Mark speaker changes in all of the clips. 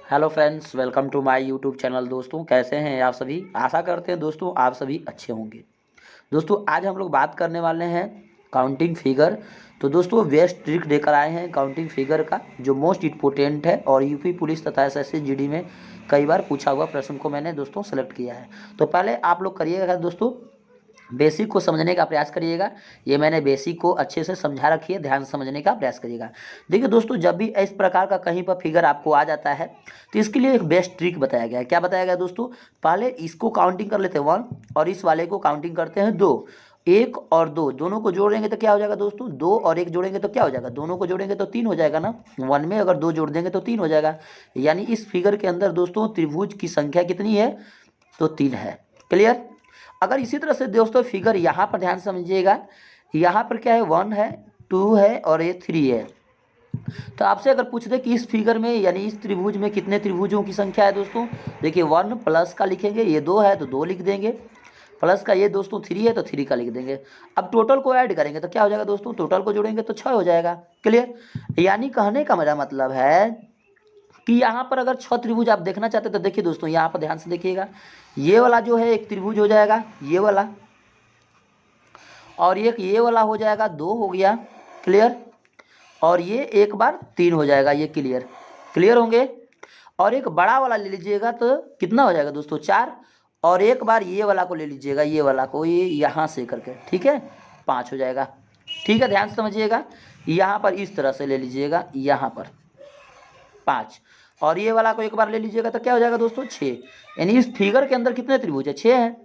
Speaker 1: Hello friends, welcome to my YouTube channel. दोस्तों कैसे हैं आप सभी। आशा करते हैं दोस्तों आप सभी अच्छे होंगे। दोस्तों आज हम लोग बात करने वाले हैं काउंटिंग फिगर। तो दोस्तों बेस्ट ट्रिक लेकर आए हैं काउंटिंग फिगर का, जो मोस्ट इम्पोर्टेंट है और यूपी पुलिस तथा एसएससी जीडी में कई बार पूछा हुआ प्रश्न को मैंने दोस्तों सेलेक्ट किया है। तो पहले आप लोग करिएगा दोस्तों, बेसिक को समझने का प्रयास करिएगा। ये मैंने बेसिक को अच्छे से समझा रखी है, ध्यान से समझने का प्रयास करिएगा। देखिए दोस्तों, जब भी इस प्रकार का कहीं पर फिगर आपको आ जाता है तो इसके लिए एक बेस्ट ट्रिक बताया गया है। क्या बताया गया दोस्तों, पहले इसको काउंटिंग कर लेते हैं 1 और इस वाले को काउंटिंग करते हैं 2। 1 और 2 दोनों को जोड़ेंगे तो क्या हो जाएगा दोस्तों, 2 और 1 जोड़ेंगे तो क्या हो जाएगा, दोनों को जोड़ेंगे तो 3 हो जाएगा ना। 1 में अगर 2 जोड़ देंगे तो 3 हो जाएगा। यानी इस फिगर के अंदर दोस्तों त्रिभुज की संख्या कितनी है, तो 3 है। क्लियर। अगर इसी तरह से दोस्तों फिगर यहाँ पर ध्यान समझिएगा, यहाँ पर क्या है, 1 है, 2 है और ये 3 है। तो आपसे अगर पूछ दे कि इस फिगर में यानी इस त्रिभुज में कितने त्रिभुजों की संख्या है दोस्तों, देखिए 1 प्लस का लिखेंगे, ये 2 है तो 2 लिख देंगे, प्लस का ये दोस्तों 3 है तो 3 का लिख देंगे। अब टोटल को ऐड करेंगे तो क्या हो जाएगा दोस्तों, टोटल को जोड़ेंगे तो 6 हो जाएगा। क्लियर। यानी कहने का मेरा मतलब है कि यहाँ पर अगर 6 त्रिभुज आप देखना चाहते तो देखिए दोस्तों, यहाँ पर ध्यान से देखिएगा, ये वाला जो है एक त्रिभुज हो जाएगा, ये वाला, और एक ये वाला हो जाएगा, 2 हो गया। क्लियर। और ये एक बार 3 हो जाएगा, ये क्लियर क्लियर होंगे। और एक बड़ा वाला ले लीजिएगा तो कितना हो जाएगा दोस्तों, 4। और एक बार ये वाला को ले लीजिएगा, ये वाला को, ये यहाँ से करके, ठीक है, 5 हो जाएगा। ठीक है, ध्यान से समझिएगा। यहाँ पर इस तरह से ले लीजिएगा, यहाँ पर 5, और ये वाला को एक बार ले लीजिएगा तो क्या हो जाएगा दोस्तों, 6। यानी इस फिगर के अंदर कितने त्रिभुज है, 6 हैं।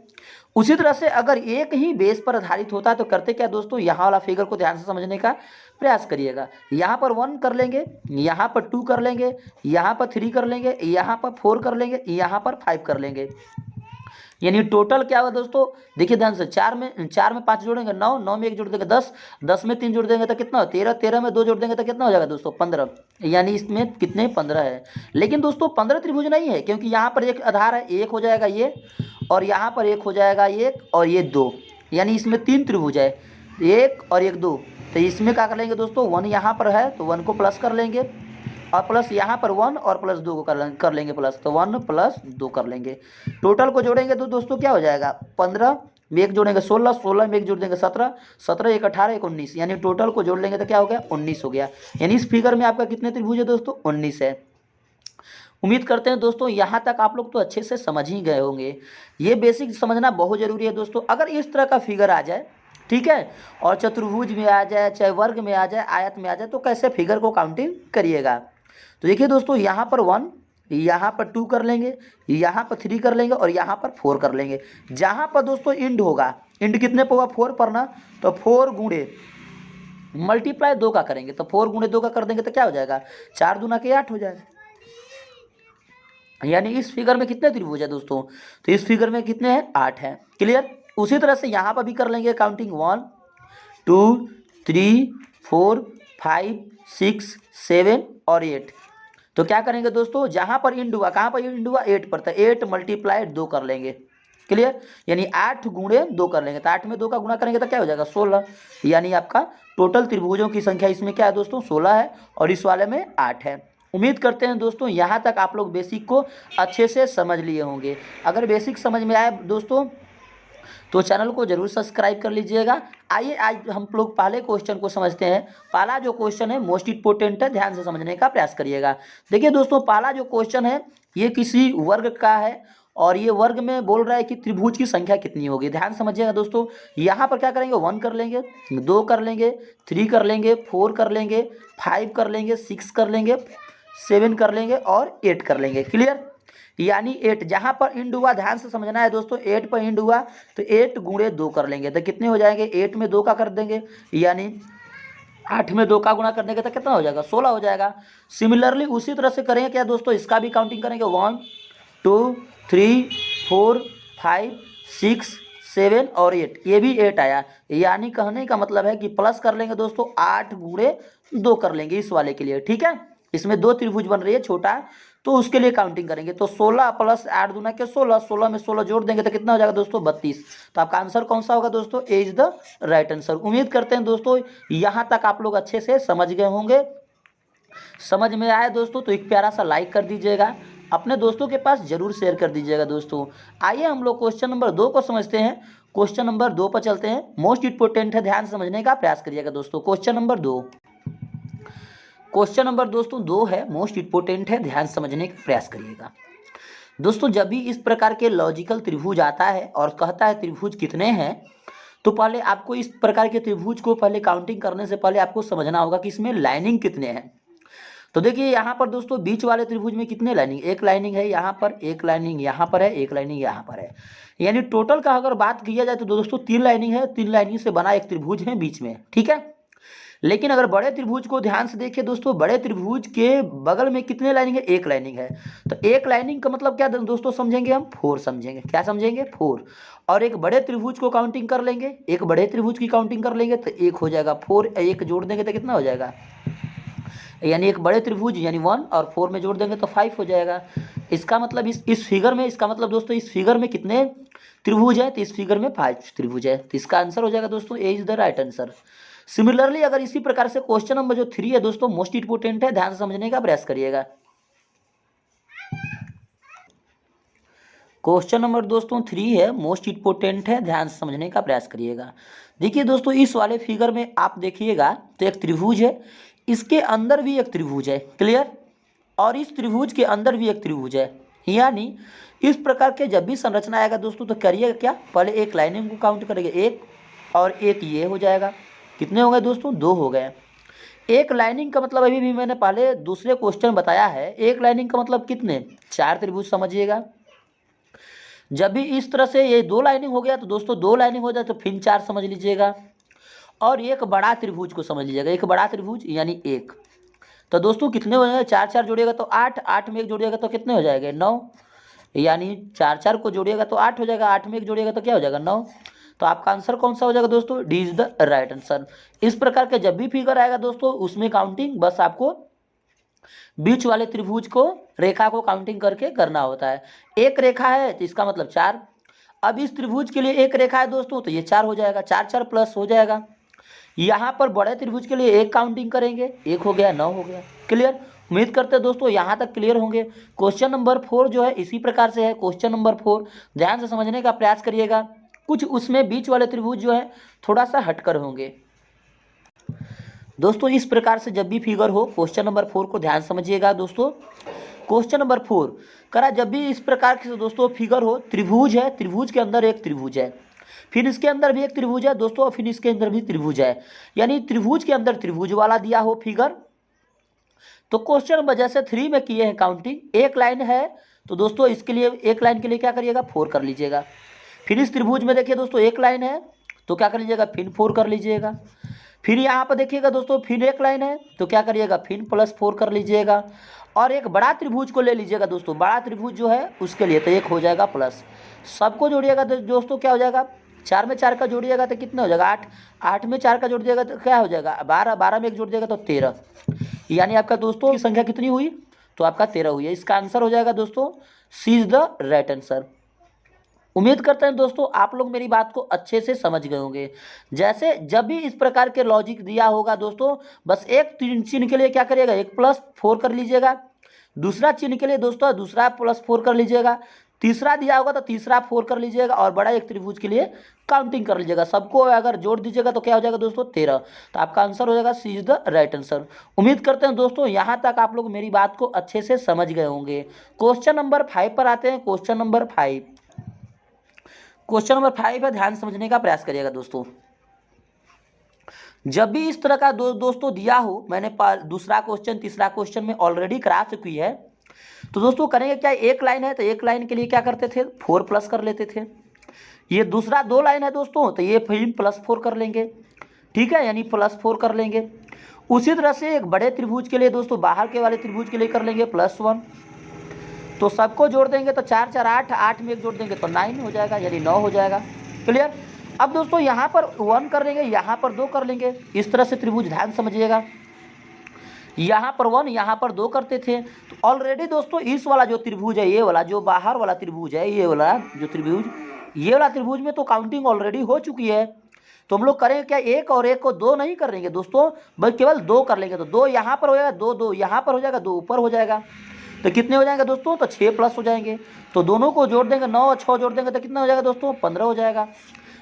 Speaker 1: उसी तरह से अगर एक ही बेस पर आधारित होता है तो करते क्या दोस्तों, यहाँ वाला फिगर को ध्यान से समझने का प्रयास करिएगा। यहाँ पर 1 कर लेंगे, यहाँ पर 2 कर लेंगे, यहाँ पर 3 कर लेंगे, यहाँ पर 4 कर लेंगे, यहाँ पर 5 कर लेंगे। यानी टोटल क्या हुआ दोस्तों, देखिए ध्यान से, 4 में 5 जोड़ेंगे 9, 9 में 1 जोड़ देंगे 10, 10 में 3 जोड़ देंगे तो कितना हो 13, 13 में 2 जोड़ देंगे तो कितना हो जाएगा दोस्तों 15। यानी इसमें कितने 15 है। लेकिन दोस्तों 15 त्रिभुज नहीं है, क्योंकि यहाँ पर एक आधार है, एक हो जाएगा ये, और यहाँ पर एक हो जाएगा एक, और ये 2। यानी इसमें 3 त्रिभुज है, 1 और 1 2। तो इसमें क्या कर लेंगे दोस्तों, 1 यहाँ पर है तो 1 को प्लस कर लेंगे, और प्लस यहाँ पर 1 और प्लस 2 को कर लेंगे प्लस, तो 1 प्लस 2 कर लेंगे। टोटल को जोड़ेंगे तो दोस्तों क्या हो जाएगा, 15 में 1 जोड़ेंगे 16, 16 में 1 जोड़ देंगे 17, 17 1 18 1 19। यानी टोटल को जोड़ लेंगे तो क्या हो गया, 19 हो गया। यानी इस फिगर में आपका कितने त्रिभुज है दोस्तों, 19 है। उम्मीद करते हैं दोस्तों यहाँ तक आप लोग तो अच्छे से समझ ही गए होंगे। ये बेसिक समझना बहुत ज़रूरी है दोस्तों। अगर इस तरह का फिगर आ जाए, ठीक है, और चतुर्भुज में आ जाए, चाहे वर्ग में आ जाए, आयत में आ जाए, तो कैसे फिगर को काउंटिंग करिएगा। तो देखिए दोस्तों, यहाँ पर 1, यहाँ पर 2 कर लेंगे, यहाँ पर 3 कर लेंगे, और यहाँ पर 4 कर लेंगे। जहाँ पर दोस्तों इंड होगा, इंड कितने पर होगा, 4 पर ना, तो 4 गुणे मल्टीप्लाई 2 का करेंगे, तो 4 गुणे 2 का कर देंगे तो क्या हो जाएगा, 4 दूना के 8 हो जाएगा। यानी इस फिगर में कितने त्रिभुज है दोस्तों, तो इस फिगर में कितने हैं, 8 हैं। क्लियर। उसी तरह से यहाँ पर भी कर लेंगे काउंटिंग, 1 2 3 4 5 6 7 और 8। तो क्या करेंगे दोस्तों, जहाँ पर इंड हुआ, कहाँ पर इंड हुआ, 8 पर, तो 8 मल्टीप्लाई 2 कर लेंगे। क्लियर। यानी 8 गुणे 2 कर लेंगे, तो 8 में 2 का गुणा करेंगे तो क्या हो जाएगा, 16। यानी आपका टोटल त्रिभुजों की संख्या इसमें क्या है दोस्तों, 16 है, और इस वाले में 8 है। उम्मीद करते हैं दोस्तों यहाँ तक आप लोग बेसिक को अच्छे से समझ लिए होंगे। अगर बेसिक समझ में आए दोस्तों तो चैनल को जरूर सब्सक्राइब कर लीजिएगा। आइए आज हम लोग पहले क्वेश्चन को समझते हैं। पहला जो क्वेश्चन है मोस्ट इंपोर्टेंट है, ध्यान से समझने का प्रयास करिएगा। देखिए दोस्तों, पहला जो क्वेश्चन है ये किसी वर्ग का है, और ये वर्ग में बोल रहा है कि त्रिभुज की संख्या कितनी होगी। ध्यान समझिएगा दोस्तों, यहाँ पर क्या करेंगे, 1 कर लेंगे, 2 कर लेंगे, 3 कर लेंगे, 4 कर लेंगे, 5 कर लेंगे, 6 कर लेंगे, 7 कर लेंगे और 8 कर लेंगे। क्लियर। यानी 8 जहाँ पर इंड हुआ, ध्यान से समझना है दोस्तों, 8 पर इंड हुआ तो 8 गुणे 2 कर लेंगे, तो कितने हो जाएंगे, 8 में 2 का कर देंगे, यानी 8 में 2 का गुणा कर देंगे तो कितना हो जाएगा, 16 हो जाएगा। सिमिलरली उसी तरह से करेंगे क्या दोस्तों, इसका भी काउंटिंग करेंगे, 1 2 3 4 5 6 7 और 8, ये भी 8 आया। यानी कहने का मतलब है कि प्लस कर लेंगे दोस्तों, 8 गुणे 2 कर लेंगे इस वाले के लिए। ठीक है, इसमें 2 त्रिभुज बन रही है छोटा, तो उसके लिए काउंटिंग करेंगे। तो 16 प्लस 8 दूना के 16, 16 में 16 जोड़ देंगे तो कितना हो जाएगा दोस्तों, 32। तो आपका आंसर कौन सा होगा दोस्तों, A is the right answer. उम्मीद करते हैं दोस्तों यहाँ तक आप लोग अच्छे से समझ गए होंगे। समझ में आया दोस्तों तो एक प्यारा सा लाइक कर दीजिएगा, अपने दोस्तों के पास जरूर शेयर कर दीजिएगा दोस्तों। आइए हम लोग क्वेश्चन नंबर 2 को समझते हैं। क्वेश्चन नंबर 2 पर चलते हैं। मोस्ट इंपोर्टेंट है, ध्यान समझने का प्रयास करिएगा दोस्तों। क्वेश्चन नंबर 2, क्वेश्चन नंबर दोस्तों 2 है, मोस्ट इंपोर्टेंट है, ध्यान समझने का प्रयास करिएगा दोस्तों। जब भी इस प्रकार के लॉजिकल त्रिभुज आता है और कहता है त्रिभुज कितने हैं, तो पहले आपको इस प्रकार के त्रिभुज को पहले काउंटिंग करने से पहले आपको समझना होगा कि इसमें लाइनिंग कितने हैं। तो देखिए यहाँ पर दोस्तों बीच वाले त्रिभुज में कितने लाइनिंग, एक लाइनिंग है यहाँ पर, एक लाइनिंग यहाँ पर है, एक लाइनिंग यहाँ पर है, यानी टोटल का अगर बात किया जाए तो दोस्तों 3 लाइनिंग है, 3 लाइनिंग से बना एक त्रिभुज है बीच में, ठीक है। लेकिन अगर बड़े त्रिभुज को ध्यान से देखिए दोस्तों, बड़े त्रिभुज के बगल में कितने लाइनिंग है, एक लाइनिंग है। तो एक लाइनिंग का मतलब क्या दोस्तों समझेंगे हम, 4 समझेंगे। क्या समझेंगे, 4। और एक बड़े त्रिभुज को काउंटिंग कर लेंगे, एक बड़े त्रिभुज की काउंटिंग कर लेंगे तो एक हो जाएगा 4, एक जोड़ देंगे तो कितना हो जाएगा, यानी एक बड़े त्रिभुज यानी 1 और 4 में जोड़ देंगे तो 5 हो जाएगा। इसका मतलब इस फिगर में, इसका मतलब दोस्तों इस फिगर में कितने त्रिभुज है, तो इस फिगर में 5 त्रिभुज है। तो इसका आंसर हो जाएगा दोस्तों A is the right answer. Similarly अगर इसी प्रकार से क्वेश्चन नंबर जो 3 है दोस्तों, मोस्ट इंपोर्टेंट है, ध्यान से समझने का प्रयास करिएगा। क्वेश्चन नंबर दोस्तों 3 है, मोस्ट इंपोर्टेंट है, ध्यान से समझने का प्रयास करिएगा। देखिए दोस्तों इस वाले फिगर में आप देखिएगा तो एक त्रिभुज है, इसके अंदर भी एक त्रिभुज है, क्लियर, और इस त्रिभुज के अंदर भी एक त्रिभुज है। यानी इस प्रकार के जब भी संरचना आएगा दोस्तों तो करिएगा क्या, पहले एक लाइनिंग को काउंट करेंगे, एक और एक ये हो जाएगा। कितने हो गए दोस्तों, 2 हो गए। एक लाइनिंग का मतलब अभी भी मैंने पहले दूसरे क्वेश्चन बताया है, एक लाइनिंग का मतलब कितने, 4 त्रिभुज समझिएगा। जब भी इस तरह से ये 2 लाइनिंग हो गया तो दोस्तों 2 लाइनिंग हो जाए तो फिर 4 समझ लीजिएगा। और एक बड़ा त्रिभुज को समझ लीजिएगा, एक बड़ा त्रिभुज यानी 1। तो दोस्तों कितने हो जाएगा, 4 4 जोड़िएगा तो 8, 8 में 1 जोड़िएगा तो कितने हो जाएंगे, 9, यानी 4 4 को जोड़िएगा तो 8 हो जाएगा, 8 में 1 जोड़िएगा तो क्या हो जाएगा, 9। तो आपका आंसर कौन सा हो जाएगा दोस्तों, D is the right answer. इस प्रकार के जब भी फिगर आएगा दोस्तों उसमें काउंटिंग बस आपको बीच वाले त्रिभुज को, रेखा को काउंटिंग करके करना होता है। एक रेखा है तो इसका मतलब 4। अब इस त्रिभुज के लिए एक रेखा है दोस्तों तो ये 4 हो जाएगा, 4 4 प्लस हो जाएगा। यहाँ पर बड़े त्रिभुज के लिए एक काउंटिंग करेंगे, 1 हो गया, 9 हो गया, क्लियर। उम्मीद करते हैं दोस्तों यहाँ तक क्लियर होंगे। क्वेश्चन नंबर 4 जो है इसी प्रकार से है। क्वेश्चन नंबर 4 ध्यान से समझने का प्रयास करिएगा, कुछ उसमें बीच वाले त्रिभुज जो है थोड़ा सा हटकर होंगे दोस्तों। इस प्रकार से जब भी फिगर हो क्वेश्चन नंबर 4 को ध्यान समझिएगा दोस्तों। क्वेश्चन नंबर 4 करा, जब भी इस प्रकार से दोस्तों फिगर हो, त्रिभुज है, त्रिभुज के अंदर एक त्रिभुज है, फिर इसके अंदर भी एक त्रिभुज है दोस्तों, फिर इसके अंदर भी त्रिभुज है, यानी त्रिभुज के अंदर त्रिभुज वाला दिया हो फिगर। तो क्वेश्चन नंबर जैसे 3 में किए हैं काउंटिंग, एक लाइन है तो दोस्तों इसके लिए एक लाइन के लिए क्या करिएगा, 4 कर लीजिएगा। फिर इस त्रिभुज में देखिए दोस्तों एक लाइन है तो क्या कर लीजिएगा, फिर 4 कर लीजिएगा। फिर यहाँ पर देखिएगा दोस्तों फिर एक लाइन है तो क्या करिएगा, फिर +4 कर लीजिएगा। और एक बड़ा त्रिभुज को ले लीजिएगा दोस्तों, बड़ा त्रिभुज जो है उसके लिए तो 1 हो जाएगा प्लस, सबको जोड़िएगा तो दोस्तों क्या हो जाएगा, 4 में 4 का जोड़िएगा तो कितना हो जाएगा, 8, 8 में 4 का जोड़ दिएगा तो क्या हो जाएगा, 12, 12 में 1 जोड़ दिएगा तो 13, यानी आपका दोस्तों की संख्या कितनी हुई, तो आपका 13 हुई है। इसका आंसर हो जाएगा दोस्तों सी इज द राइट आंसर। उम्मीद करते हैं दोस्तों आप लोग मेरी बात को अच्छे से समझ गए होंगे। जैसे जब भी इस प्रकार के लॉजिक दिया होगा दोस्तों, बस एक चिन्ह के लिए क्या करिएगा, एक +4 कर लीजिएगा, दूसरा चिन्ह के लिए दोस्तों दूसरा +4 कर लीजिएगा, तीसरा दिया होगा तो तीसरा 4 कर लीजिएगा, और बड़ा एक त्रिभुज के लिए काउंटिंग कर लीजिएगा। सबको अगर जोड़ दीजिएगा तो क्या हो जाएगा दोस्तों 13। तो आपका आंसर हो जाएगा सी इज द राइट आंसर। उम्मीद करते हैं दोस्तों यहाँ तक आप लोग मेरी बात को अच्छे से समझ गए होंगे। क्वेश्चन नंबर 5 पर आते हैं। क्वेश्चन नंबर 5, क्वेश्चन नंबर 5 है, ध्यान समझने का प्रयास करिएगा दोस्तों। जब भी इस तरह का दोस्तों दिया हो, मैंने दूसरा क्वेश्चन तीसरा क्वेश्चन में ऑलरेडी करा चुकी है, तो दोस्तों करेंगे क्या, एक लाइन है तो एक लाइन के लिए क्या करते थे, 4 प्लस कर लेते थे। ये दूसरा 2 लाइन है दोस्तों तो ये फिर +4 कर लेंगे, ठीक है, यानी +4 कर लेंगे। उसी तरह से एक बड़े त्रिभुज के लिए दोस्तों बाहर के वाले त्रिभुज के लिए कर लेंगे +1, तो सबको जोड़ देंगे तो 4 4 8, 8 में 1 जोड़ देंगे तो 9 हो जाएगा, यानी 9 हो जाएगा, क्लियर। अब दोस्तों यहाँ पर 1 कर लेंगे, यहाँ पर 2 कर लेंगे, इस तरह से त्रिभुज, ध्यान समझिएगा। यहाँ पर 1 यहाँ पर 2 करते थे, तो ऑलरेडी दोस्तों इस वाला जो त्रिभुज है, ये वाला जो बाहर वाला त्रिभुज है, ये वाला जो त्रिभुज, ये वाला त्रिभुज में तो काउंटिंग ऑलरेडी हो चुकी है। तो हम लोग करेंगे क्या, एक और एक को दो नहीं कर लेंगे दोस्तों, बल्कि केवल दो कर लेंगे। तो दो यहाँ पर हो जाएगा, दो दो यहाँ पर हो जाएगा, दो ऊपर हो जाएगा। तो कितने हो जाएंगे दोस्तों, तो 6 प्लस हो जाएंगे। तो दोनों को जोड़ देंगे, 9 और 6 जोड़ देंगे तो कितना हो जाएगा दोस्तों, 15 हो जाएगा।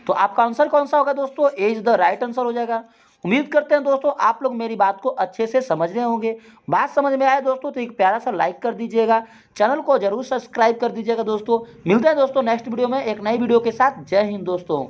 Speaker 1: तो आपका आंसर कौन सा होगा दोस्तों, A is the right answer हो जाएगा। उम्मीद करते हैं दोस्तों आप लोग मेरी बात को अच्छे से समझ रहे होंगे। बात समझ में आए दोस्तों तो एक प्यारा सा लाइक कर दीजिएगा, चैनल को जरूर सब्सक्राइब कर दीजिएगा दोस्तों। मिलते हैं दोस्तों नेक्स्ट वीडियो में एक नई वीडियो के साथ। जय हिंद दोस्तों।